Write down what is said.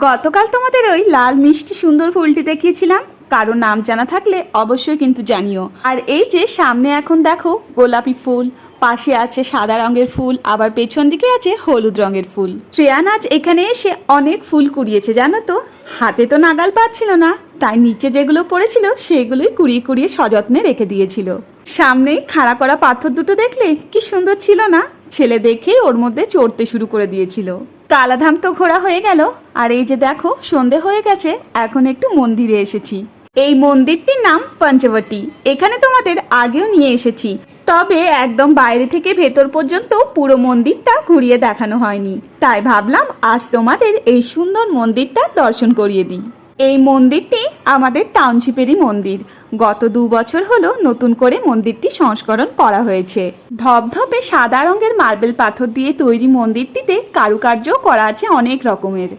গতকাল তোমাদের ওই লাল মিষ্টি সুন্দর ফুলটি দেখিয়েছিলাম, কারো নাম জানা থাকলে অবশ্যই কিন্তু জানিও। আর এই যে সামনে এখন দেখো গোলাপি ফুল, পাশে আছে সাদা রঙের ফুল, আবার পেছন দিকে আছে হলুদ রঙের ফুল। শ্রেয়ান আজ এখানে এসে অনেক ফুল কুড়িয়েছে জানো তো। হাতে তো নাগাল পাচ্ছিল না, তাই নিচে যেগুলো পড়েছিল সেগুলোই কুড়িয়ে কুড়িয়ে সযত্নে রেখে দিয়েছিল। সামনেই খাড়া করা পাথর দুটো দেখলে কি সুন্দর ছিল না? ছেলে দেখেই ওর মধ্যে চড়তে শুরু করে দিয়েছিল। কালাধাম তো ঘোরা হয়ে গেল, আর এই যে দেখো সন্ধে হয়ে গেছে, এখন একটু মন্দিরে এসেছি। এই মন্দিরটির নাম পঞ্চবটী। এখানে তোমাদের আগেও নিয়ে এসেছি, তবে একদম বাইরে থেকে ভেতর পর্যন্ত পুরো মন্দিরটা ঘুরিয়ে দেখানো হয়নি, তাই ভাবলাম আজ তোমাদের এই সুন্দর মন্দিরটা দর্শন করিয়ে দিই। এই মন্দিরটি আমাদের টাউনশিপেরই মন্দির। গত 2 বছর হলো নতুন করে মন্দিরটি সংস্করণ করা হয়েছে। ধপধপে সাদা রঙের মার্বেল পাথর দিয়ে তৈরি মন্দিরটিতে কারুকার্য করা আছে অনেক রকমের।